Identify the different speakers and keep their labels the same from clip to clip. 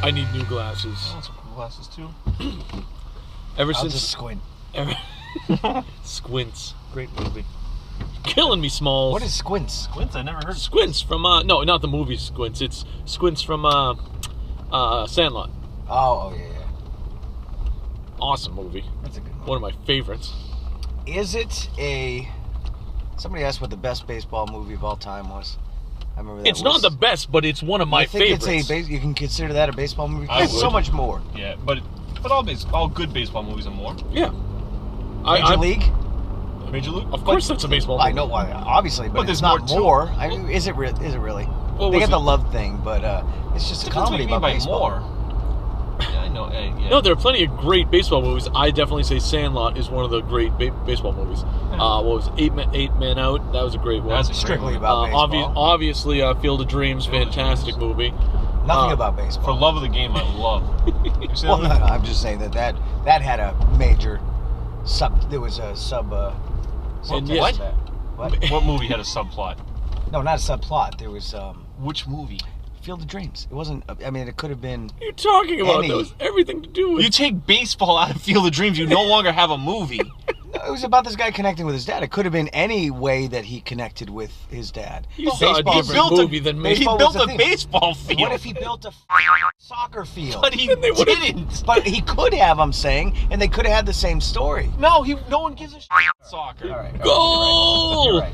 Speaker 1: I need new glasses.
Speaker 2: I want some cool glasses too.
Speaker 1: Ever
Speaker 3: I'll
Speaker 1: since
Speaker 3: just squint.
Speaker 1: Squints.
Speaker 2: Great movie.
Speaker 1: Killing me, Smalls.
Speaker 3: What is Squints?
Speaker 2: Squints? I never heard of
Speaker 1: Squints from no, not the movie Squints. It's Squints from Sandlot.
Speaker 3: Oh, yeah.
Speaker 1: Awesome movie.
Speaker 3: That's a good one.
Speaker 1: One of my favorites.
Speaker 3: Is it a... Somebody asked what the best baseball movie of all time was. I remember that
Speaker 1: It's not the best, but it's one of my favorites.
Speaker 3: You can consider that a baseball movie?
Speaker 2: I
Speaker 3: There's so
Speaker 2: would.
Speaker 3: much more.
Speaker 2: Yeah, but all good baseball movies are more.
Speaker 1: Yeah.
Speaker 3: Major League?
Speaker 2: Major League?
Speaker 1: Of course, that's a baseball movie.
Speaker 3: I know why, obviously, but
Speaker 2: there's
Speaker 3: it's not
Speaker 2: more
Speaker 3: more. I mean, is it really?
Speaker 1: What
Speaker 3: They
Speaker 1: was
Speaker 3: got the
Speaker 1: it?
Speaker 3: love thing, but it's just a
Speaker 2: Depends what
Speaker 3: comedy
Speaker 2: you mean
Speaker 3: about
Speaker 2: by
Speaker 3: baseball.
Speaker 2: more. Yeah, I know. Yeah.
Speaker 1: No, there are plenty of great baseball movies. I definitely say Sandlot is one of the great baseball movies. What was it? Eight Men Out? That was a great one.
Speaker 2: That's a great
Speaker 3: Strictly
Speaker 2: movie.
Speaker 3: about baseball.
Speaker 1: Obviously, Field of Dreams,
Speaker 2: Field of
Speaker 1: fantastic
Speaker 2: Dreams.
Speaker 1: movie.
Speaker 3: Nothing about baseball.
Speaker 2: For love of the game, I love. You see that
Speaker 3: Well, no,
Speaker 2: movie?
Speaker 3: I'm just saying that had a major sub. There was a sub.
Speaker 1: And
Speaker 3: subtext
Speaker 1: yes-
Speaker 3: to that. What?
Speaker 2: What movie had a subplot?
Speaker 3: No, not a subplot. There was
Speaker 2: Which movie?
Speaker 3: Field of Dreams. It wasn't. I mean, it could have been.
Speaker 1: What are you talking about?
Speaker 3: Any-
Speaker 1: That was everything to do with
Speaker 2: You take baseball out of Field of Dreams, you no longer have a movie.
Speaker 3: No, it was about this guy connecting with his dad. It could have been any way that he connected with his dad.
Speaker 1: You saw a
Speaker 3: Baseball-
Speaker 1: different movie than me.
Speaker 2: He
Speaker 3: Baseball
Speaker 2: built
Speaker 3: was
Speaker 2: a
Speaker 3: the thing.
Speaker 2: baseball field.
Speaker 3: What if he built a soccer field?
Speaker 2: But he
Speaker 1: They would've-
Speaker 2: didn't.
Speaker 3: But he could have, I'm saying, and they could have had the same story.
Speaker 2: No, no one gives a shit about soccer.
Speaker 3: All right.
Speaker 1: Goal!
Speaker 3: You're right.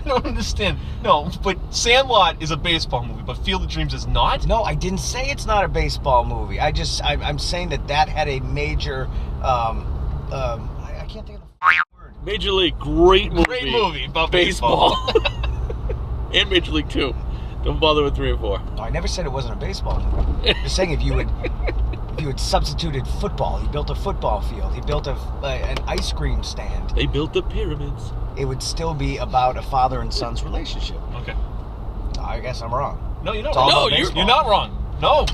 Speaker 2: I don't understand. No, but Sandlot is a baseball movie, but Field of Dreams is not.
Speaker 3: No, I didn't say it's not a baseball movie. I'm saying that had a major, I can't think of the word.
Speaker 1: Major League, great movie.
Speaker 2: Great movie about
Speaker 1: Baseball.
Speaker 2: baseball.
Speaker 1: And Major League 2. Don't bother with 3 and 4.
Speaker 3: No, I never said it wasn't a baseball movie. I'm just saying if you had substituted football, he built a football field, he built an ice cream stand,
Speaker 1: They built the pyramids.
Speaker 3: it would still be about a father and son's relationship.
Speaker 2: Okay.
Speaker 3: I guess I'm wrong.
Speaker 2: No, you're not
Speaker 3: It's all
Speaker 2: wrong.
Speaker 3: about
Speaker 1: you're-
Speaker 3: baseball.
Speaker 2: You're not wrong. No.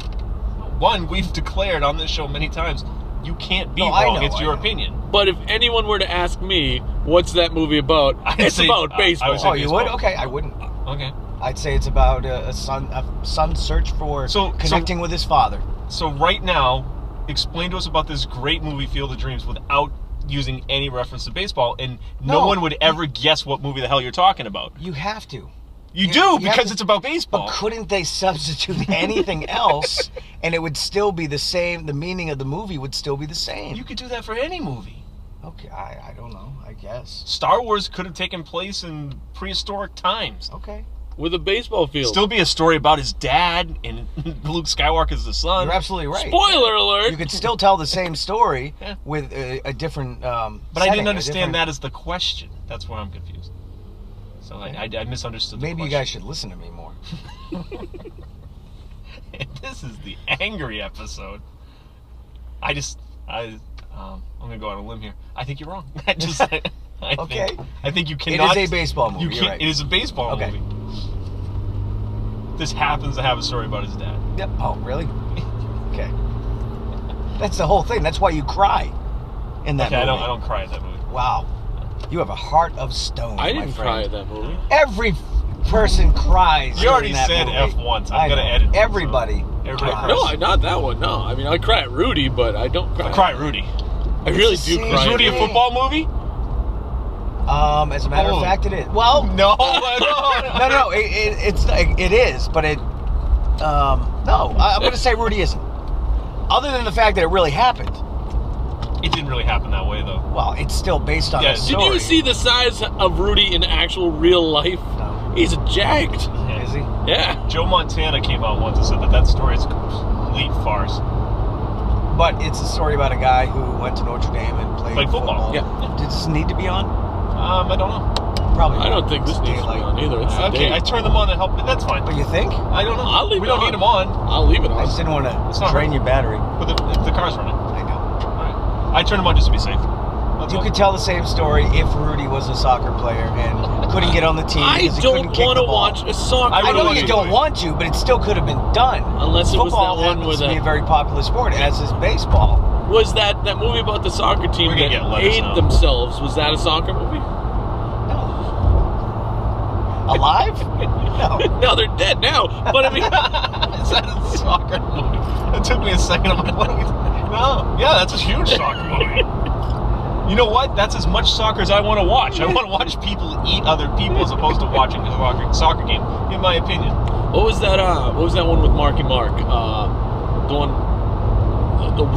Speaker 2: One, we've declared on this show many times, you can't be
Speaker 3: No, I
Speaker 2: wrong.
Speaker 3: know,
Speaker 2: It's
Speaker 3: I
Speaker 2: your
Speaker 3: know.
Speaker 2: opinion.
Speaker 1: But if anyone were to ask me, what's that movie about?
Speaker 2: I'd
Speaker 1: It's
Speaker 2: say-
Speaker 1: about
Speaker 2: I
Speaker 1: baseball.
Speaker 2: would say
Speaker 3: Oh, you would?
Speaker 2: baseball.
Speaker 3: Okay, I wouldn't.
Speaker 2: Okay.
Speaker 3: I'd say it's about a son's search for connecting with his father.
Speaker 2: So right now, explain to us about this great movie, Field of Dreams, without using any reference to baseball, and no
Speaker 3: No.
Speaker 2: one would ever guess what movie the hell you're talking about.
Speaker 3: You have to.
Speaker 2: You
Speaker 3: You
Speaker 2: do,
Speaker 3: have
Speaker 2: because
Speaker 3: to-
Speaker 2: it's about baseball.
Speaker 3: But couldn't they substitute anything else and it would still be the same? The meaning of the movie would still be the same.
Speaker 2: You could do that for any movie.
Speaker 3: Okay, I don't know. I guess.
Speaker 2: Star Wars could have taken place in prehistoric times.
Speaker 3: Okay.
Speaker 1: With a baseball field.
Speaker 2: Still be a story about his dad and Luke Skywalker's the son.
Speaker 3: You're absolutely right.
Speaker 1: Spoiler alert!
Speaker 3: You could still tell the same story
Speaker 2: Yeah.
Speaker 3: with a different.
Speaker 2: But I
Speaker 3: setting,
Speaker 2: didn't
Speaker 3: a
Speaker 2: understand
Speaker 3: different-
Speaker 2: that as the question. That's where I'm confused. So I misunderstood the
Speaker 3: Maybe you
Speaker 2: question.
Speaker 3: guys should listen to me more.
Speaker 2: This is the angry episode. I'm gonna go on a limb here. I think you're wrong.
Speaker 3: Okay.
Speaker 2: I think you
Speaker 3: It
Speaker 2: cannot.
Speaker 3: is a baseball movie.
Speaker 2: You
Speaker 3: You're
Speaker 2: can't.
Speaker 3: right.
Speaker 2: It is a baseball
Speaker 3: Okay.
Speaker 2: movie. This happens to have a story about his dad.
Speaker 3: Yep. Oh, really? Okay. That's the whole thing. That's why you cry in that
Speaker 2: Okay,
Speaker 3: movie.
Speaker 2: I don't cry at that movie.
Speaker 3: Wow. You have a heart of stone.
Speaker 1: I
Speaker 3: my
Speaker 1: didn't
Speaker 3: friend.
Speaker 1: cry at that movie.
Speaker 3: Every person cries.
Speaker 2: You already
Speaker 3: during that
Speaker 2: said
Speaker 3: movie.
Speaker 2: F once. I'm
Speaker 3: I
Speaker 2: gonna
Speaker 3: know.
Speaker 2: edit it, so
Speaker 3: Everybody.
Speaker 2: everybody
Speaker 3: cries.
Speaker 2: cries.
Speaker 1: No, not that one. No, I mean I cry at Rudy, but I don't cry.
Speaker 2: I cry at Rudy.
Speaker 1: I really
Speaker 3: It's
Speaker 1: do
Speaker 3: the same
Speaker 1: cry.
Speaker 2: Is Rudy a
Speaker 3: thing.
Speaker 2: football movie?
Speaker 3: As a matter
Speaker 2: Oh.
Speaker 3: of fact, it is. Well,
Speaker 2: No,
Speaker 3: no. It is, but it. No, I'm going to say Rudy isn't. Other than the fact that it really happened.
Speaker 2: It didn't really happen that way, though.
Speaker 3: Well, it's still based on
Speaker 2: Yeah,
Speaker 3: a
Speaker 2: did
Speaker 1: Did
Speaker 3: story.
Speaker 1: you see the size of Rudy in actual real life?
Speaker 3: No.
Speaker 1: He's jacked.
Speaker 3: Is he?
Speaker 1: Yeah.
Speaker 2: Joe Montana came out once and said that story is a complete farce.
Speaker 3: But it's a story about a guy who went to Notre Dame and played
Speaker 2: football.
Speaker 1: Yeah.
Speaker 3: Does this need to be on?
Speaker 2: I don't know.
Speaker 3: Probably.
Speaker 1: I
Speaker 3: not.
Speaker 1: don't think this
Speaker 3: It's
Speaker 1: needs to be
Speaker 3: daylight.
Speaker 1: on either. It's the
Speaker 2: Okay,
Speaker 1: day.
Speaker 2: I turned them on to help, but that's fine.
Speaker 3: But you think?
Speaker 2: I don't know.
Speaker 1: I'll leave
Speaker 2: we
Speaker 1: it
Speaker 2: don't
Speaker 1: on.
Speaker 2: need them on,
Speaker 1: I'll leave it
Speaker 3: I
Speaker 1: on.
Speaker 3: just didn't want
Speaker 2: It's
Speaker 3: to
Speaker 2: not
Speaker 3: drain
Speaker 2: right.
Speaker 3: your battery.
Speaker 2: but the car's running.
Speaker 3: I know.
Speaker 2: All right. I turned them on just to be safe. That's
Speaker 3: You
Speaker 2: all.
Speaker 3: could tell the same story if Rudy was a soccer player and couldn't get on the team
Speaker 1: I
Speaker 3: because he
Speaker 1: don't
Speaker 3: couldn't kick
Speaker 1: want
Speaker 3: the
Speaker 1: to
Speaker 3: ball.
Speaker 1: watch a soccer
Speaker 2: I
Speaker 3: I know
Speaker 2: would've
Speaker 3: you
Speaker 2: watched
Speaker 3: don't
Speaker 2: it.
Speaker 3: want to, but it still could have been done.
Speaker 1: Unless it was
Speaker 3: Football
Speaker 1: that one
Speaker 3: happens
Speaker 1: with
Speaker 3: to be
Speaker 1: a-
Speaker 3: a very popular sport, as is baseball.
Speaker 1: Was that movie about the soccer team
Speaker 2: We're gonna
Speaker 1: that
Speaker 2: get letters
Speaker 1: ate
Speaker 2: now.
Speaker 1: themselves? Was that a soccer movie?
Speaker 3: No. Alive? No.
Speaker 1: No, they're dead now. But I mean,
Speaker 2: Is that a soccer movie. It took me a second. I'm like, what are we? No, yeah, that's a huge soccer movie. You know what? That's as much soccer as I want to watch. I want to watch people eat other people as opposed to watching a soccer game. In my opinion.
Speaker 1: What was that? What was that one with Marky Mark? The one,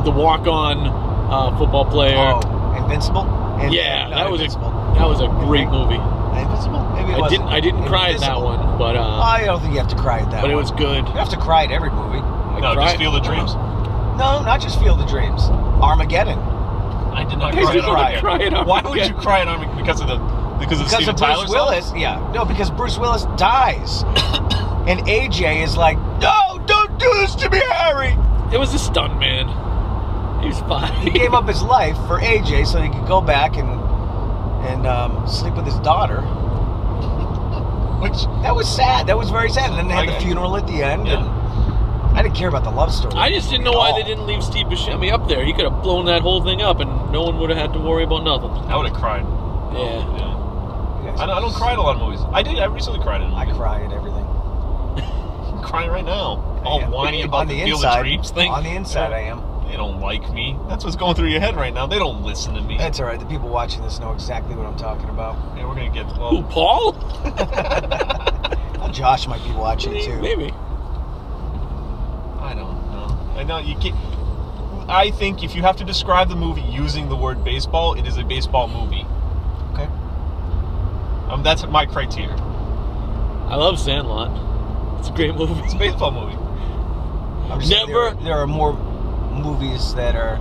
Speaker 1: the walk-on football player.
Speaker 3: Oh, Invincible.
Speaker 1: Yeah, that was
Speaker 3: Invincible.
Speaker 1: that was a great movie.
Speaker 3: Invincible. Maybe it wasn't.
Speaker 1: I didn't cry at that
Speaker 3: Invisible.
Speaker 1: one, but
Speaker 3: I don't think you have to cry at that.
Speaker 1: but it
Speaker 3: one.
Speaker 1: was good.
Speaker 3: You have to cry at every movie.
Speaker 2: No,
Speaker 1: Right.
Speaker 2: just Field of Dreams.
Speaker 3: No, not just Field of Dreams. Armageddon.
Speaker 2: I did not
Speaker 1: Why
Speaker 2: cry
Speaker 1: did
Speaker 2: at
Speaker 1: you
Speaker 2: Armageddon.
Speaker 1: cry at
Speaker 2: Why would
Speaker 1: Armageddon?
Speaker 2: you cry at Armageddon? Because of
Speaker 3: Because
Speaker 2: Steven
Speaker 3: of
Speaker 2: Tyler
Speaker 3: Bruce
Speaker 2: song?
Speaker 3: Willis. Yeah. No, because Bruce Willis dies. And AJ is like, no, don't do this to me, Harry.
Speaker 1: It was a stunt man. He was fine.
Speaker 3: He gave up his life for AJ so he could go back and sleep with his daughter.
Speaker 2: Which
Speaker 3: That was sad. That was very sad. And then they had the
Speaker 2: Okay.
Speaker 3: funeral at the end.
Speaker 2: Yeah.
Speaker 3: And I didn't care about the love story.
Speaker 1: I just didn't know why they didn't leave Steve Buscemi up there. He could have blown that whole thing up, and no one would have had to worry about nothing.
Speaker 2: I would have cried.
Speaker 1: Yeah.
Speaker 2: I don't cry at a lot of movies. I did. I recently cried in a
Speaker 3: I
Speaker 2: movie.
Speaker 3: cry at everything.
Speaker 2: I'm crying right now. All
Speaker 3: Yeah.
Speaker 2: whiny
Speaker 3: On
Speaker 2: about
Speaker 3: the
Speaker 2: the Field of
Speaker 3: inside.
Speaker 2: Dreams thing.
Speaker 3: On the inside, I am.
Speaker 2: They don't like me. That's what's going through your head right now. They don't listen to me.
Speaker 3: That's all right. The people watching this know exactly what I'm talking about.
Speaker 2: Yeah, we're gonna get.
Speaker 1: Who,
Speaker 2: Well,
Speaker 1: Paul?
Speaker 3: Josh might be watching too.
Speaker 1: Maybe.
Speaker 2: I don't know. I know you get. I think if you have to describe the movie using the word baseball, it is a baseball movie.
Speaker 3: Okay.
Speaker 2: That's my criteria.
Speaker 1: I love Sandlot. It's a great movie.
Speaker 2: It's a baseball movie.
Speaker 3: I'm just saying
Speaker 1: Never-
Speaker 3: there are more movies that are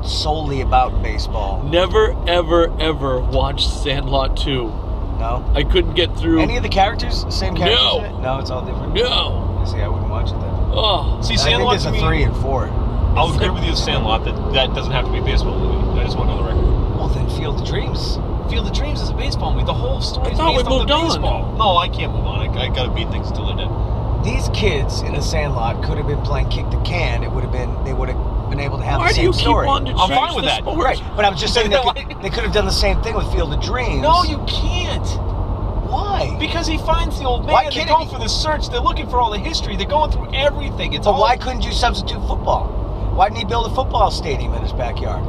Speaker 3: solely about baseball.
Speaker 1: Never, ever, ever watched Sandlot 2.
Speaker 3: No.
Speaker 1: I couldn't get through.
Speaker 3: Any of the characters? Same characters
Speaker 1: No.
Speaker 3: in it? No, it's all different.
Speaker 1: No.
Speaker 3: See, I wouldn't watch it then.
Speaker 1: Oh.
Speaker 2: See,
Speaker 3: I think
Speaker 2: Sandlot
Speaker 3: there's
Speaker 2: to
Speaker 3: a
Speaker 2: me,
Speaker 3: 3 and 4.
Speaker 2: I'll agree with you with Sandlot that doesn't have to be a baseball movie. I just want to know the record.
Speaker 3: Well, then Field of Dreams.
Speaker 2: Field of Dreams is a baseball movie. The whole story
Speaker 1: I
Speaker 2: is
Speaker 1: thought we
Speaker 2: based off
Speaker 1: moved
Speaker 2: the
Speaker 1: on.
Speaker 2: baseball. No, I can't move on. I gotta beat things until they're dead.
Speaker 3: These kids in the Sandlot could have been playing kick the can. They would have been able to have
Speaker 1: Why
Speaker 3: the
Speaker 1: do
Speaker 3: same
Speaker 1: you
Speaker 3: story.
Speaker 1: keep on to
Speaker 2: I'm
Speaker 1: change
Speaker 2: fine with
Speaker 1: the
Speaker 2: that.
Speaker 1: sport?
Speaker 3: Right, but I'm just saying
Speaker 2: No,
Speaker 3: they could have done the same thing with Field of Dreams.
Speaker 2: No, you can't.
Speaker 3: Why?
Speaker 2: Because he finds the old man.
Speaker 3: Why
Speaker 2: They're
Speaker 3: can't
Speaker 2: going
Speaker 3: he-
Speaker 2: for the search. They're looking for all the history. They're going through everything. It's
Speaker 3: But
Speaker 2: all.
Speaker 3: why couldn't you substitute football? Why didn't he build a football stadium in his backyard?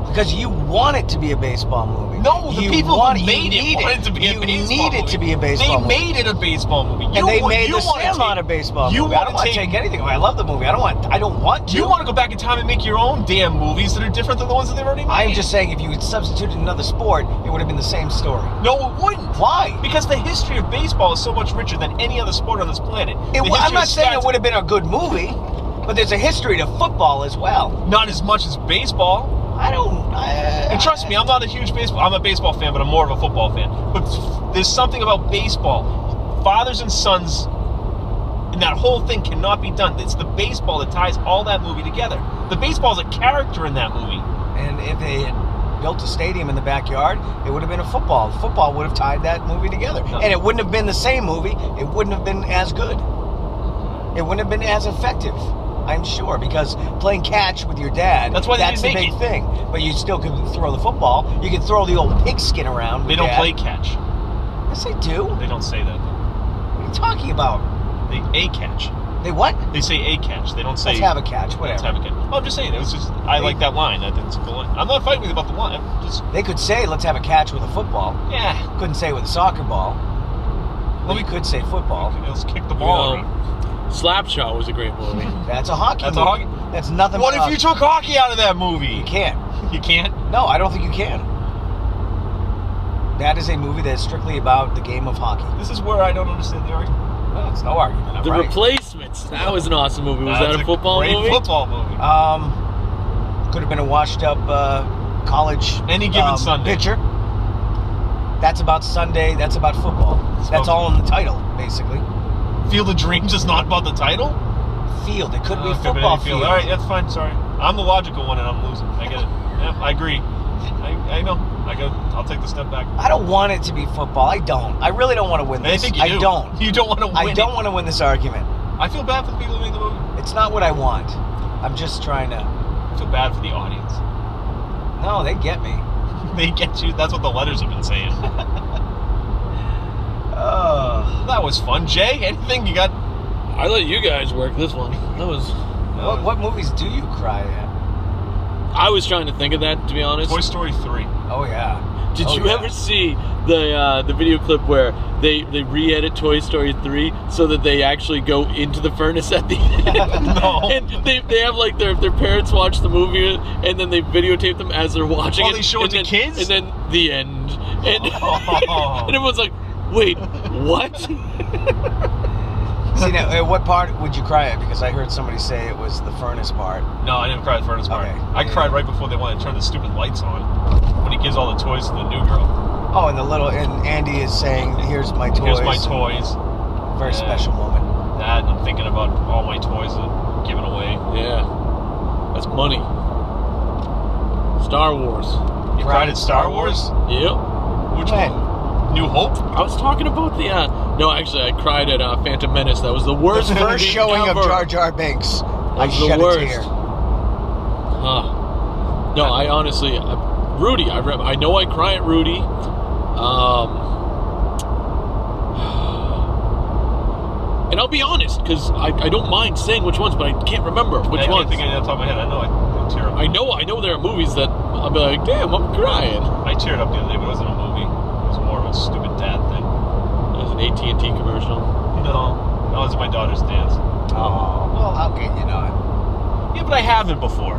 Speaker 3: Because you want it to be a baseball movie.
Speaker 2: No, the
Speaker 3: You
Speaker 2: people
Speaker 3: want-
Speaker 2: who made
Speaker 3: you
Speaker 2: it
Speaker 3: need
Speaker 2: wanted to be a
Speaker 3: You
Speaker 2: baseball
Speaker 3: need
Speaker 2: movie.
Speaker 3: it to be a baseball
Speaker 2: They
Speaker 3: movie.
Speaker 2: made it a baseball movie.
Speaker 3: And they made
Speaker 2: you
Speaker 3: the
Speaker 2: wanna
Speaker 3: Sandlot
Speaker 2: take-
Speaker 3: a baseball
Speaker 2: you
Speaker 3: movie. I don't
Speaker 2: wanna
Speaker 3: want to take anything away. I love the movie. I don't want to.
Speaker 2: You want to go back in time and make your own damn movies that are different than the ones that they've already made.
Speaker 3: I'm just saying, if you had substituted another sport, it would have been the same story.
Speaker 2: No, it wouldn't.
Speaker 3: Why?
Speaker 2: Because the history of baseball is so much richer than any other sport on this planet. The
Speaker 3: I'm
Speaker 2: history
Speaker 3: not
Speaker 2: of
Speaker 3: saying
Speaker 2: stats-
Speaker 3: it would have been a good movie, but there's a history to football as well.
Speaker 2: Not as much as baseball. And trust me, I'm not a huge baseball. I'm a baseball fan, but I'm more of a football fan. But there's something about baseball. Fathers and sons, and that whole thing cannot be done. It's the baseball that ties all that movie together. The baseball's a character in that movie.
Speaker 3: And if they had built a stadium in the backyard, it would have been a football. Football would have tied that movie together.
Speaker 2: No.
Speaker 3: And it wouldn't have been the same movie. It wouldn't have been as good. It wouldn't have been as effective, I'm sure, because playing catch with your dad,
Speaker 2: That's why they
Speaker 3: that's the
Speaker 2: didn't
Speaker 3: big
Speaker 2: make it.
Speaker 3: thing. But you still could throw the football. You could throw the old pigskin around with
Speaker 2: They don't
Speaker 3: Dad.
Speaker 2: play catch.
Speaker 3: Yes, they do. What
Speaker 2: They don't say that.
Speaker 3: are you talking about?
Speaker 2: They a catch.
Speaker 3: They what?
Speaker 2: They say a catch. They don't say
Speaker 3: Let's have a catch,
Speaker 2: let's
Speaker 3: whatever.
Speaker 2: have a catch. Oh, I'm just saying. It was just I like that line. I think it's a cool line. I'm not fighting with you about the line. I'm just
Speaker 3: They could say, let's have a catch with a football.
Speaker 2: yeah.
Speaker 3: Couldn't say with a soccer ball. Well, we could say football.
Speaker 2: Let's kick the ball
Speaker 1: You
Speaker 2: around.
Speaker 1: know, Slapshot was a great movie.
Speaker 3: That's a hockey
Speaker 2: That's a
Speaker 3: movie.
Speaker 2: hockey-
Speaker 3: That's nothing
Speaker 2: What
Speaker 3: but
Speaker 2: if you took hockey out of that movie?
Speaker 3: You can't.
Speaker 2: You can't.
Speaker 3: No, I don't think you can. That is a movie that is strictly about the game of hockey.
Speaker 2: This is where I don't understand the argument.
Speaker 3: No, it's no argument. I'm
Speaker 1: The
Speaker 3: right.
Speaker 1: Replacements. That was an awesome movie. Was
Speaker 2: That's
Speaker 1: that a football
Speaker 2: great
Speaker 1: movie?
Speaker 2: Football movie.
Speaker 3: Could have been a washed-up college
Speaker 2: Any given Sunday.
Speaker 3: pitcher. That's about Sunday. That's about football. That's all in the title, basically.
Speaker 2: Field of Dreams is not about the title.
Speaker 3: Field. It could be
Speaker 2: Could be
Speaker 3: football
Speaker 2: any
Speaker 3: field.
Speaker 2: All right, that's fine. Sorry, I'm the logical one and I'm losing. I get it. Yeah, I agree. I know. I'll take the step back.
Speaker 3: I don't want it to be football. I don't. I really don't want to win
Speaker 2: I
Speaker 3: this.
Speaker 2: think you do.
Speaker 3: don't.
Speaker 2: You don't want to win.
Speaker 3: I don't want to win this argument.
Speaker 2: I feel bad for the people who made the movie.
Speaker 3: It's not what I want. I'm just trying to.
Speaker 2: I feel bad for the audience.
Speaker 3: No, they get me.
Speaker 2: They get you. That's what the letters have been saying.
Speaker 3: Oh.
Speaker 2: was fun. Jay, anything you got?
Speaker 1: I let you guys work this one. That was.
Speaker 3: What movies do you cry at?
Speaker 1: I was trying to think of that, to be honest.
Speaker 2: Toy Story 3.
Speaker 3: Oh yeah.
Speaker 1: Did you ever see the video clip where they re-edit Toy Story 3 so that they actually go into the furnace at the end?
Speaker 2: No.
Speaker 1: And they have like their parents watch the movie and then they videotape them as they're watching it.
Speaker 2: They show it to kids?
Speaker 1: And then the end. And,
Speaker 2: Oh.
Speaker 1: and everyone's like, wait, what?
Speaker 3: See, now, at what part would you cry at? Because I heard somebody say it was the furnace part.
Speaker 2: No, I didn't cry at the furnace part.
Speaker 3: Okay.
Speaker 2: I cried right before they wanted to turn the stupid lights on. When he gives all the toys to the new girl.
Speaker 3: Oh, and Andy is saying, "Here's my toys."
Speaker 2: Here's my toys.
Speaker 3: Very special moment.
Speaker 2: That, and I'm thinking about all my toys that are given away.
Speaker 1: Yeah. That's money. Star Wars.
Speaker 2: You cried at Star Wars?
Speaker 1: Yep.
Speaker 2: Which
Speaker 3: When?
Speaker 2: one? New Hope?
Speaker 1: I was talking about the. No, actually, I cried at Phantom Menace. That was the worst
Speaker 3: The
Speaker 1: movie
Speaker 3: first showing
Speaker 1: ever.
Speaker 3: of Jar Jar Binks. I
Speaker 1: was the
Speaker 3: shed
Speaker 1: worst.
Speaker 3: a tear.
Speaker 1: No, I honestly, Rudy. I know I cry at Rudy. And I'll be honest, because I don't mind saying which ones, but I can't remember which
Speaker 2: I
Speaker 1: ones.
Speaker 2: can't think of it off the top of my head. I know I tear up.
Speaker 1: I know there are movies that I'll be like, damn, I'm crying.
Speaker 2: I teared up the other day, but it wasn't a movie. It was more of a stupid dad thing.
Speaker 1: It was an AT&T commercial.
Speaker 2: No, that was my daughter's dance.
Speaker 3: Oh, well, how can you not?
Speaker 2: Yeah, but I haven't before.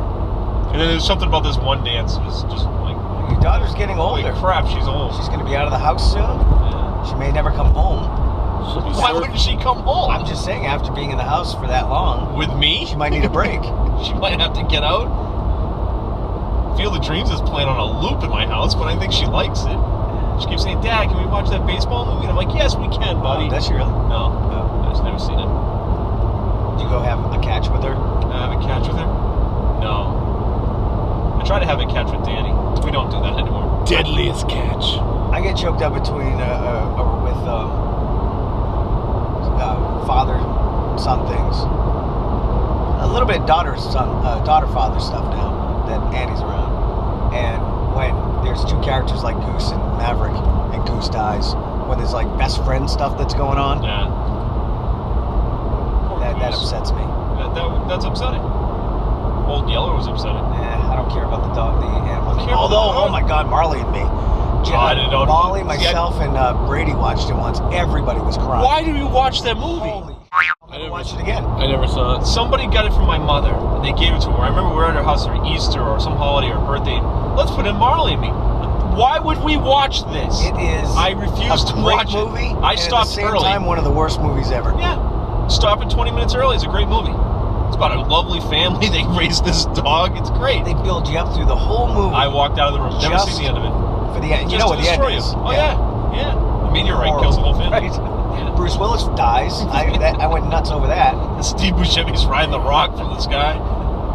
Speaker 2: And then there's something about this one dance. It was just like,
Speaker 3: Your daughter's getting
Speaker 2: holy
Speaker 3: older.
Speaker 2: crap, she's old.
Speaker 3: She's going to be out of the house soon.
Speaker 2: Yeah.
Speaker 3: She may never come home.
Speaker 1: She'll be
Speaker 2: Why
Speaker 1: surf-
Speaker 2: wouldn't she come home?
Speaker 3: I'm just saying, after being in the house for that long,
Speaker 2: With me?
Speaker 3: she might need a break.
Speaker 2: She might have to get out. Field of Dreams is playing on a loop in my house, but I think she likes it. She keeps saying, Dad, can we watch that baseball movie? And I'm like, yes, we can, buddy.
Speaker 3: Does she really?
Speaker 2: No, I've just never seen it.
Speaker 3: Did you go have a catch with her?
Speaker 2: Have a catch with her? No. I try to have a catch with Danny. We don't do that anymore.
Speaker 1: Deadliest catch.
Speaker 3: I get choked up between with father-son things. A little bit daughter-father stuff now that Annie's around. And when there's two characters like Goose and Maverick, and Goose dies, when there's like best friend stuff that's going on,
Speaker 2: Yeah. Poor
Speaker 3: that
Speaker 2: Goose.
Speaker 3: upsets me.
Speaker 2: That's upsetting. Old Yeller was upsetting.
Speaker 3: I don't care about the animals.
Speaker 2: Care about
Speaker 3: Although,
Speaker 2: the
Speaker 3: oh my God, Marley and Me.
Speaker 2: I didn't know.
Speaker 3: Molly,
Speaker 2: See,
Speaker 3: myself, and Brady watched it once. Everybody was crying.
Speaker 2: Why did we watch that movie?
Speaker 3: Holy I'm
Speaker 1: I
Speaker 3: gonna
Speaker 1: never
Speaker 3: watch it again.
Speaker 1: I never saw it.
Speaker 2: Somebody got it from my mother, and they gave it to her. I remember we were at her house for Easter or some holiday or birthday. Let's put in Marley and Me. Why would we watch this?
Speaker 3: It is
Speaker 2: I refuse
Speaker 3: a
Speaker 2: to
Speaker 3: great
Speaker 2: watch
Speaker 3: movie.
Speaker 2: it. I
Speaker 3: and
Speaker 2: stopped
Speaker 3: at the same
Speaker 2: early.
Speaker 3: time, one of the worst movies ever.
Speaker 2: Yeah. Stop at 20 minutes early. It's a great movie. It's about a lovely family. They raise this dog. It's great.
Speaker 3: They build you up through the whole movie.
Speaker 2: I walked out of the room. Never
Speaker 3: Just
Speaker 2: seen the end of it.
Speaker 3: for the end. You
Speaker 2: Just
Speaker 3: know
Speaker 2: to
Speaker 3: what the end
Speaker 2: destroy
Speaker 3: is.
Speaker 2: you. Oh, yeah. Yeah. Meteorite
Speaker 3: Horrible.
Speaker 2: kills the whole family.
Speaker 3: Right.
Speaker 2: Yeah.
Speaker 3: Bruce Willis dies. I went nuts over that.
Speaker 2: Steve Buscemi's riding the rock from the sky.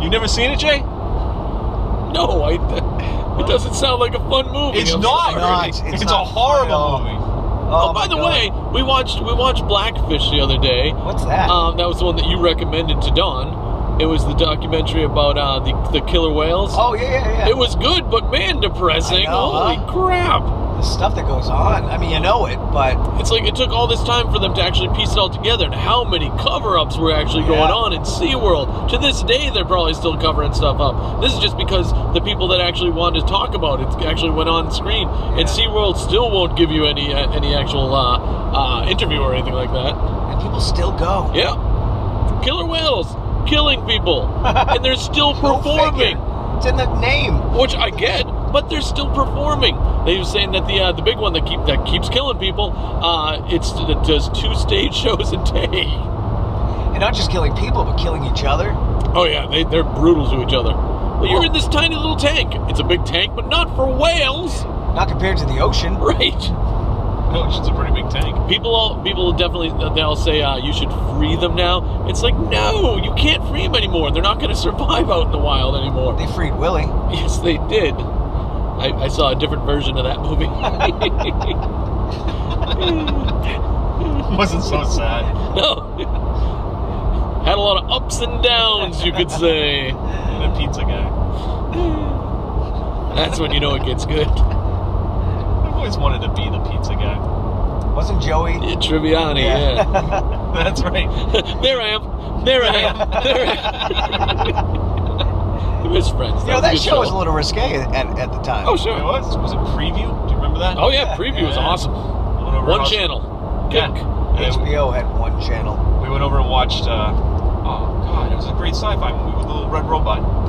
Speaker 2: You never seen it, Jay?
Speaker 1: No, it doesn't sound like a fun movie.
Speaker 2: It's
Speaker 1: I'm
Speaker 2: not.
Speaker 1: sorry.
Speaker 3: It's
Speaker 2: a
Speaker 3: not
Speaker 2: horrible
Speaker 3: fun at
Speaker 2: movie.
Speaker 1: Oh,
Speaker 3: my
Speaker 1: by the
Speaker 3: God.
Speaker 1: way, we watched Blackfish the other day.
Speaker 3: What's that?
Speaker 1: That was the one that you recommended to Dawn. It was the documentary about the killer whales.
Speaker 3: Oh yeah.
Speaker 1: It was good, but man, depressing.
Speaker 3: I know,
Speaker 1: Holy
Speaker 3: huh?
Speaker 1: crap!
Speaker 3: The stuff that goes on. I mean, you know it, but
Speaker 1: It's like it took all this time for them to actually piece it all together, and how many cover-ups were actually going
Speaker 3: Yeah.
Speaker 1: on in SeaWorld. To this day, they're probably still covering stuff up. This is just because the people that actually wanted to talk about it actually went on screen, and SeaWorld still won't give you any actual interview or anything like that.
Speaker 3: and people still go.
Speaker 1: Yeah. Killer whales killing people, and they're still
Speaker 3: Go
Speaker 1: performing.
Speaker 3: figure. It's in the name.
Speaker 1: Which I get, but they're still performing. They were saying that the big one that keeps killing people, it does 2 stage shows a day.
Speaker 3: And not just killing people, but killing each other.
Speaker 1: Oh yeah, they're brutal to each other. But you're in this tiny little tank. It's a big tank, but not for whales,
Speaker 3: Not compared to the ocean.
Speaker 1: right?
Speaker 2: Oh, it's a pretty big tank.
Speaker 1: People definitely they'll say you should free them now. It's like no, you can't free them anymore. They're not going to survive out in the wild anymore.
Speaker 3: They freed Willie.
Speaker 1: Yes, they did. I saw a different version of that movie.
Speaker 2: Wasn't so sad.
Speaker 1: No. Had a lot of ups and downs, you could say.
Speaker 2: And a pizza guy.
Speaker 1: That's when you know it gets good.
Speaker 2: I've always wanted to be the pizza guy.
Speaker 3: Wasn't Joey?
Speaker 1: Tribbiani, yeah.
Speaker 2: That's right.
Speaker 1: There I am. There I am. There I am. His friends.
Speaker 3: You know, that show was a little risque at the time.
Speaker 1: Oh, sure.
Speaker 2: It was. Was it Preview? Do you remember that?
Speaker 1: Oh, yeah, Preview was awesome. One channel.
Speaker 2: Yeah.
Speaker 3: HBO had one channel.
Speaker 2: We went over and watched, oh, God, it was a great sci-fi movie with a little red robot.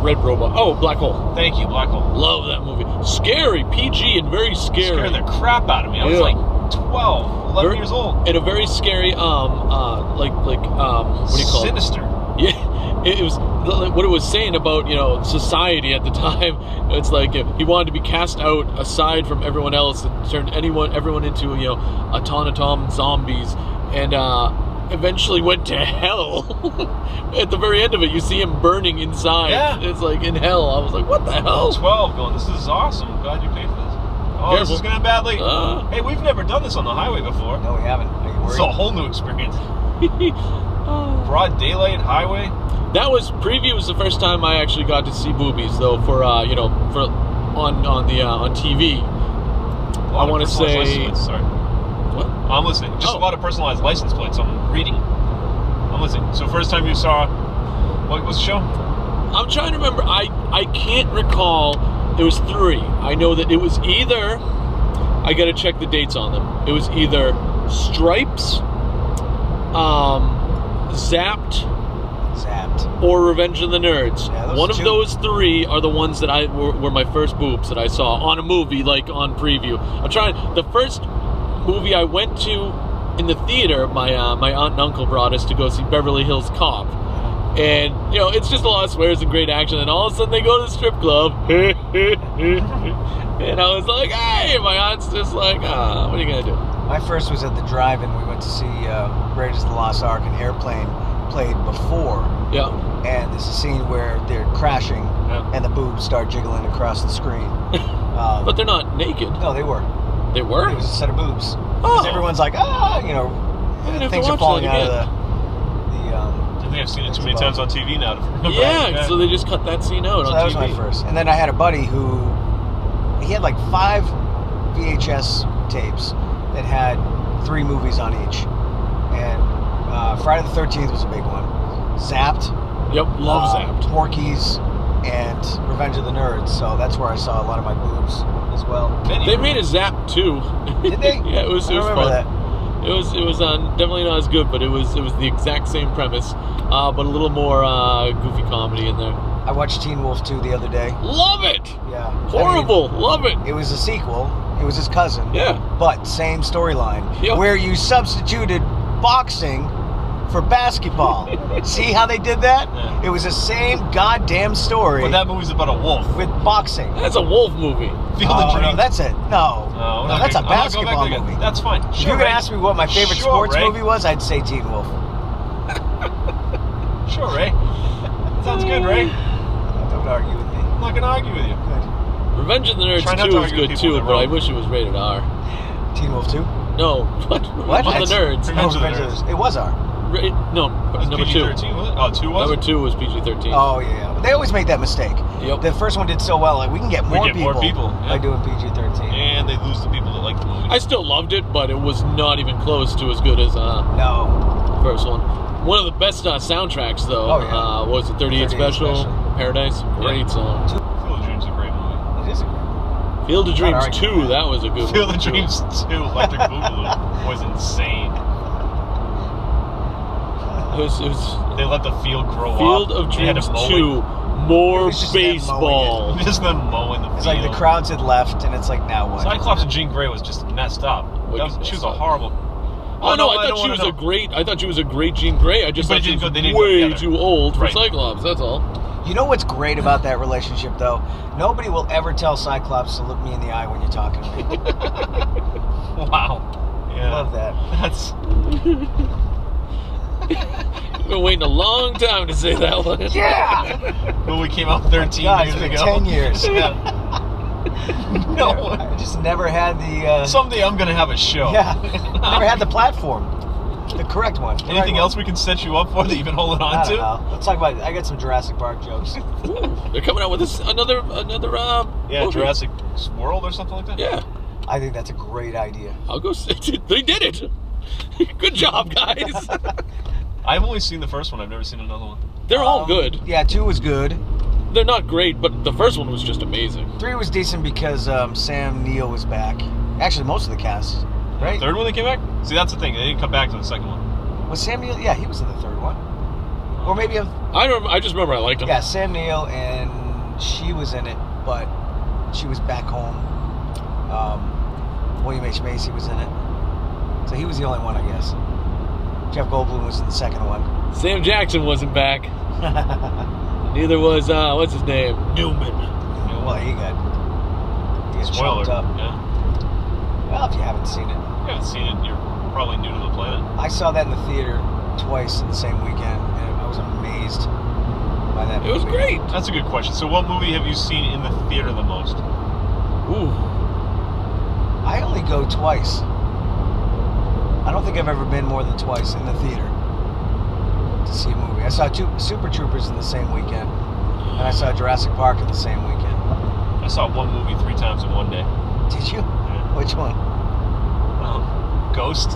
Speaker 1: Red Robot. Oh, Black Hole.
Speaker 2: Thank you, Black Hole.
Speaker 1: Love that movie. Scary, PG, and very scary.
Speaker 2: Scared the crap out of me. I was like 12, 11 years old.
Speaker 1: And a very scary, what do you call
Speaker 2: Sinister.
Speaker 1: it? Yeah, it was what it was saying about, society at the time. It's like he wanted to be cast out aside from everyone else and turn everyone into, automaton zombies, and eventually went to hell. At the very end of it, you see him burning inside.
Speaker 2: Yeah.
Speaker 1: It's like in hell. I was like, what the hell?
Speaker 2: 12 going, this is awesome. I'm glad you paid for this. Oh,
Speaker 1: Careful.
Speaker 2: This is going to badly. Hey, we've never done this on the highway before.
Speaker 3: No, we haven't. Are you
Speaker 2: This is
Speaker 3: worried?
Speaker 2: a whole new experience. Broad daylight highway.
Speaker 1: That was Preview was the first time I actually got to see boobies, though. For on TV. I want to say.
Speaker 2: Sorry.
Speaker 1: What?
Speaker 2: I'm listening. Just a lot of personalized license plates. I'm reading. I'm listening. So first time you saw, what was the show?
Speaker 1: I'm trying to remember. I can't recall. There was 3. I know that it was either. I got to check the dates on them. It was either Stripes, Zapped, or Revenge of the Nerds.
Speaker 3: Yeah,
Speaker 1: One of those 3 are the ones that were my first boobs that I saw on a movie, like on Preview. I'm trying. The first movie I went to in the theater, my aunt and uncle brought us to go see Beverly Hills Cop, and it's just a lot of swears and great action, and all of a sudden they go to the strip club, and I was like, hey, and my aunt's just like, what are you gonna do?
Speaker 3: My first was at the drive-in. We went to see Raiders of the Lost Ark, and Airplane played before.
Speaker 1: Yeah.
Speaker 3: And there's a scene where they're crashing, and the boobs start jiggling across the screen.
Speaker 1: But they're not naked.
Speaker 3: No, they were.
Speaker 1: They were?
Speaker 3: It was a set of boobs. Because everyone's like, things are falling out of the
Speaker 2: I think I've seen it too many times on TV now to remember.
Speaker 1: Yeah, so they just cut that scene out on TV.
Speaker 3: That was my first. And then I had a buddy who, he had like 5 VHS tapes that had 3 movies on each. And Friday the 13th was a big one. Zapped.
Speaker 1: Yep, love Zapped.
Speaker 3: Porky's and Revenge of the Nerds. So that's where I saw a lot of my boobs as well.
Speaker 1: They made a Zap too.
Speaker 3: Did they?
Speaker 1: Yeah, it was
Speaker 3: remember
Speaker 1: fun.
Speaker 3: that.
Speaker 1: It was definitely not as good, but it was the exact same premise, but a little more goofy comedy in there.
Speaker 3: I watched Teen Wolf 2 the other day.
Speaker 1: Love it.
Speaker 3: Yeah.
Speaker 1: Horrible. Love it.
Speaker 3: It was a sequel. It was his cousin.
Speaker 1: Yeah.
Speaker 3: But same storyline.
Speaker 1: Yep.
Speaker 3: Where you substituted boxing for basketball. See how they did that?
Speaker 2: Yeah.
Speaker 3: It was the same goddamn story.
Speaker 2: But that movie's about a wolf.
Speaker 3: With boxing.
Speaker 1: That's a wolf movie.
Speaker 2: Field of Dreams.
Speaker 3: No, that's it. No, that's a basketball movie.
Speaker 2: That's fine.
Speaker 3: If you're gonna ask me what my favorite sports movie was, I'd say Teen Wolf.
Speaker 2: Sure, Ray. Sounds good, Ray.
Speaker 3: Don't argue with me.
Speaker 2: I'm not gonna argue with you.
Speaker 3: Good.
Speaker 1: Revenge of the Nerds
Speaker 2: Try not
Speaker 1: 2
Speaker 2: to
Speaker 1: was
Speaker 2: argue with
Speaker 1: good
Speaker 2: people
Speaker 1: too,
Speaker 2: that
Speaker 1: but I
Speaker 2: wrong.
Speaker 1: wish it was rated R.
Speaker 3: Teen Wolf 2?
Speaker 1: No, what? Revenge of the Nerds.
Speaker 2: Revenge of the
Speaker 3: Revenge
Speaker 2: Nerds.
Speaker 3: It was R.
Speaker 1: No,
Speaker 2: Was
Speaker 1: number 2.
Speaker 2: PG-13, was it? Oh, 2 was?
Speaker 1: Number 2 was PG-13.
Speaker 3: Oh yeah. They always make that mistake.
Speaker 1: Yep.
Speaker 3: The first one did so well, like we can get more people
Speaker 2: yeah.
Speaker 3: by doing PG-13.
Speaker 2: And they lose the people that like the movie.
Speaker 1: I still loved it, but it was not even close to as good as
Speaker 3: No.
Speaker 1: first one. One of the best soundtracks, though,
Speaker 3: Oh, yeah.
Speaker 1: was the 38 Special, Paradise. Great song.
Speaker 2: Field of Dreams is a great movie.
Speaker 3: It is a great movie.
Speaker 1: Field of Dreams
Speaker 3: arguing
Speaker 1: 2,
Speaker 3: that.
Speaker 1: that was a good
Speaker 2: Field
Speaker 1: one.
Speaker 2: of Dreams 2, Electric Boogaloo, was insane.
Speaker 1: It was
Speaker 2: They let the field grow
Speaker 1: Field
Speaker 2: up.
Speaker 1: of
Speaker 2: They had to
Speaker 1: Dreams
Speaker 2: mow
Speaker 1: 2,
Speaker 2: it.
Speaker 1: more
Speaker 3: It was just them
Speaker 1: baseball.
Speaker 2: Just them mowing the field.
Speaker 3: It's like the crowds had left, and it's like now what?
Speaker 2: Cyclops and Jean Grey was just messed up. She was a horrible.
Speaker 1: Oh no, I thought she was a great Jean Grey. I just
Speaker 2: But
Speaker 1: thought she
Speaker 2: they
Speaker 1: was
Speaker 2: didn't go
Speaker 1: way
Speaker 2: together.
Speaker 1: too old for
Speaker 2: Right.
Speaker 1: Cyclops. That's all.
Speaker 3: You know what's great about that relationship, though? Nobody will ever tell Cyclops to look me in the eye when you're talking to me.
Speaker 2: Wow. Yeah.
Speaker 3: Love that.
Speaker 2: That's.
Speaker 1: Been waiting a long time to say that one.
Speaker 3: Yeah!
Speaker 2: When we came out 13
Speaker 3: God,
Speaker 2: years
Speaker 3: it's been
Speaker 2: ago.
Speaker 3: 10 years.
Speaker 2: Yeah. No.
Speaker 3: I just never had the...
Speaker 2: Someday I'm gonna have a show.
Speaker 3: Yeah. Never had the platform. The correct one.
Speaker 2: Anything else we can set you up for that you've been holding on
Speaker 3: I don't
Speaker 2: to?
Speaker 3: know. Let's talk about... I got some Jurassic Park jokes.
Speaker 1: They're coming out with another
Speaker 2: Yeah,
Speaker 1: movie.
Speaker 2: Jurassic World or something like that.
Speaker 1: Yeah.
Speaker 3: I think that's a great idea.
Speaker 1: I'll go see it. They did it. Good job, guys.
Speaker 2: I've only seen the first one. I've never seen another one.
Speaker 1: They're all good.
Speaker 3: Yeah, 2 was good.
Speaker 1: They're not great, but the first one was just amazing.
Speaker 3: 3 was decent because Sam Neill was back. Actually, most of the cast, right?
Speaker 2: Third one they came back? See, that's the thing. They didn't come back to the second one.
Speaker 3: Was Sam Neill? Yeah, he was in the third one. Or maybe
Speaker 1: I just remember I liked him.
Speaker 3: yeah, Sam Neill, and she was in it, but she was back home. William H. Macy was in it. So he was the only one, I guess. Jeff Goldblum was in the second one.
Speaker 1: Sam Jackson wasn't back. Neither was, what's his name? Newman.
Speaker 3: Well, he got
Speaker 2: Spoiler.
Speaker 3: choked up.
Speaker 2: Yeah.
Speaker 3: Well, if you haven't seen it.
Speaker 2: If you haven't seen it, you're probably new to the planet.
Speaker 3: I saw that in the theater twice in the same weekend, and I was amazed by that movie.
Speaker 1: It was great.
Speaker 2: That's a good question. So what movie have you seen in the theater the most?
Speaker 1: Ooh.
Speaker 3: I only go twice. I don't think I've ever been more than twice in the theater to see a movie. I saw Super Troopers in the same weekend, and I saw Jurassic Park in the same weekend.
Speaker 2: I saw one movie 3 times in one day.
Speaker 3: Did you?
Speaker 2: Yeah.
Speaker 3: Which one?
Speaker 2: Ghost.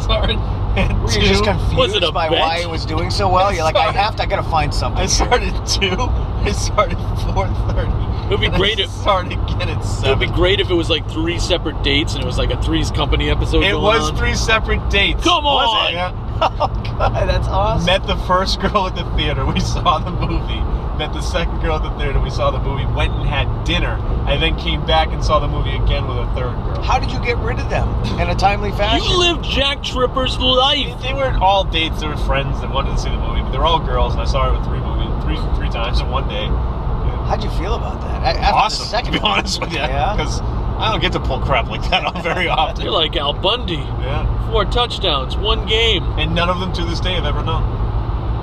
Speaker 1: Sorry.
Speaker 3: Were you just confused
Speaker 1: Was it a
Speaker 3: by
Speaker 1: bet?
Speaker 3: why it was doing so well? You're like, I gotta find something.
Speaker 2: I started 2. I started 4:30.
Speaker 1: It would be great
Speaker 2: I
Speaker 1: if
Speaker 2: started again at 7.
Speaker 1: it would be great if it was like 3 separate dates and it was like a Three's Company episode.
Speaker 2: It
Speaker 1: going
Speaker 2: was
Speaker 1: on.
Speaker 2: 3 separate dates.
Speaker 1: Come
Speaker 2: Was
Speaker 1: on!
Speaker 2: it? Yeah.
Speaker 3: Oh God, that's awesome.
Speaker 2: Met the first girl at the theater. We saw the movie. Met the second girl at the theater. We saw the movie. Went and had dinner. I then came back and saw the movie again with a third girl.
Speaker 3: How did you get rid of them in a timely fashion?
Speaker 1: You lived Jack Tripper's life.
Speaker 2: They weren't all dates. They were friends that wanted to see the movie, but they were all girls. And I saw her with three times in one day.
Speaker 3: How'd you feel about that? After
Speaker 2: Awesome,
Speaker 3: the second
Speaker 2: to be
Speaker 3: one?
Speaker 2: honest with you.
Speaker 3: Yeah?
Speaker 2: Because I don't get to pull crap like that off very often.
Speaker 1: You're like Al Bundy.
Speaker 2: Yeah.
Speaker 1: 4 touchdowns, 1 game.
Speaker 2: And none of them to this day have ever known.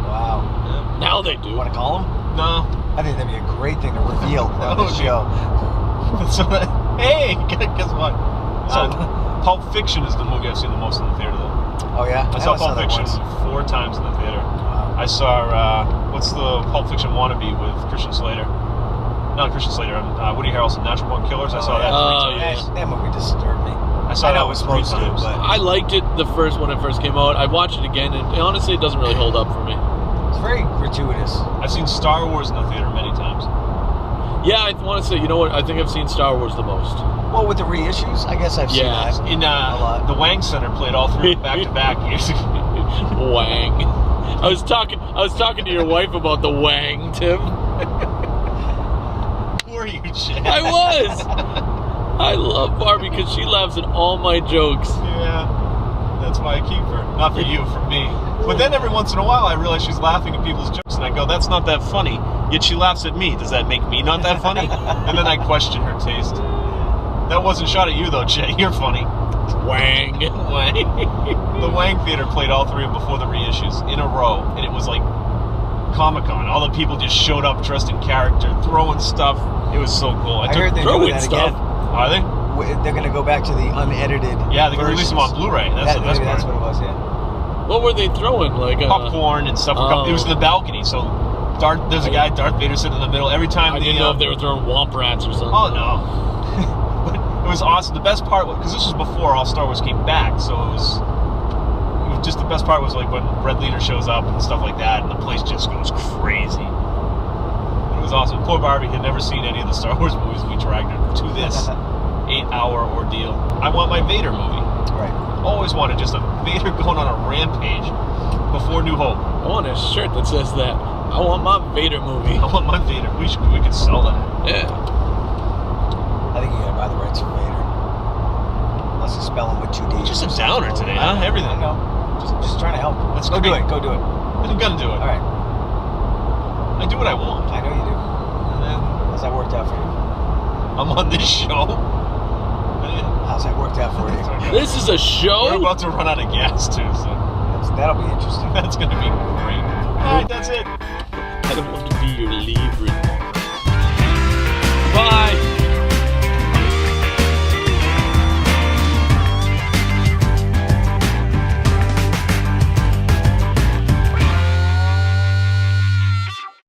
Speaker 3: Wow.
Speaker 1: Now they do.
Speaker 3: Want to call them?
Speaker 2: No.
Speaker 3: I think that'd be a great thing to reveal on the
Speaker 2: Oh,
Speaker 3: show.
Speaker 2: So hey, guess what? So
Speaker 3: Oh.
Speaker 2: Pulp Fiction is the movie I've seen the most in the theater, though.
Speaker 3: Oh yeah?
Speaker 2: I saw
Speaker 3: only
Speaker 2: Pulp
Speaker 3: that
Speaker 2: Fiction
Speaker 3: once.
Speaker 2: 4 times in the theater.
Speaker 3: Wow.
Speaker 2: I saw, what's the Pulp Fiction wannabe with Christian Slater? Not Christian Slater, Woody Harrelson, Natural Born Killers. I saw that 3
Speaker 1: Oh,
Speaker 2: times.
Speaker 1: yeah.
Speaker 3: That movie disturbed me.
Speaker 2: I saw
Speaker 3: I know
Speaker 2: that
Speaker 3: it was
Speaker 2: 3
Speaker 3: supposed to,
Speaker 2: times.
Speaker 3: but
Speaker 1: I liked it the first when it first came out. I watched it again, and honestly, it doesn't really hold up for me.
Speaker 3: it's very gratuitous.
Speaker 2: I've seen Star Wars in the theater many times.
Speaker 1: Yeah, I want to say, you know what? I think I've seen Star Wars the most.
Speaker 3: Well, with the reissues, I guess I've seen
Speaker 1: Yeah.
Speaker 3: that.
Speaker 2: In
Speaker 3: lot.
Speaker 2: the Wang Center played all 3 back to back years ago.
Speaker 1: Wang. I was talking to your wife about the Wang, Tim.
Speaker 2: Who are you, Chad?
Speaker 1: I was. I love Barbie because she laughs at all my jokes.
Speaker 2: Yeah, that's why I keep her. Not for you, for me. But then every once in a while, I realize she's laughing at people's jokes, and I go, "That's not that funny." Yet she laughs at me. Does that make me not that funny? And then I question her taste. That wasn't shot at you, though, Jay. You're funny.
Speaker 1: Wang.
Speaker 2: Wang. The Wang Theater played all 3 of them before the reissues in a row, and it was like Comic-Con. All the people just showed up dressed in character, throwing stuff. It was so cool.
Speaker 3: I heard they're doing
Speaker 1: throwing
Speaker 3: that
Speaker 1: stuff.
Speaker 3: again.
Speaker 2: Are they?
Speaker 3: They're going to go back to the unedited.
Speaker 2: Yeah, they're gonna release them on
Speaker 3: versions.
Speaker 2: Blu-ray. That's the best
Speaker 3: Maybe
Speaker 2: part.
Speaker 3: that's what it was. Yeah.
Speaker 1: What were they throwing? Like
Speaker 2: Popcorn and stuff.
Speaker 1: Oh.
Speaker 2: It was in the balcony, so there's a guy, Darth Vader, sitting in the middle. Every time
Speaker 1: I didn't know if they were throwing Womp Rats or something.
Speaker 2: Oh no! But it was awesome. The best part was because this was before all Star Wars came back, so it was just the best part was like when Red Leader shows up and stuff like that, and the place just goes crazy. It was awesome. Poor Barbie had never seen any of the Star Wars movies. We dragged her to this 8-hour ordeal. I want my Vader movie.
Speaker 3: Right.
Speaker 2: Always wanted just a Vader going on a rampage before New Hope.
Speaker 1: I want a shirt that says that. I want my Vader movie.
Speaker 2: I want my Vader. We could sell that.
Speaker 1: Yeah.
Speaker 3: I think you got to buy the rights for Vader. Unless you spell him with 2 D's.
Speaker 2: Just a downer today, huh? Everything.
Speaker 3: I know. Just trying to help.
Speaker 2: That's
Speaker 3: Go
Speaker 2: great.
Speaker 3: do it. Go do it.
Speaker 2: I'm gonna do it.
Speaker 3: All right.
Speaker 2: I do what I want.
Speaker 3: I know you do.
Speaker 2: And then
Speaker 3: How's that worked out for you?
Speaker 2: I'm on this show.
Speaker 3: How's that worked out for you?
Speaker 1: This is a
Speaker 2: We're
Speaker 1: show?
Speaker 2: about to run out of gas too, so
Speaker 3: That'll be interesting.
Speaker 2: that's gonna be great. Alright, that's it.
Speaker 1: I don't want to be your leader. Bye.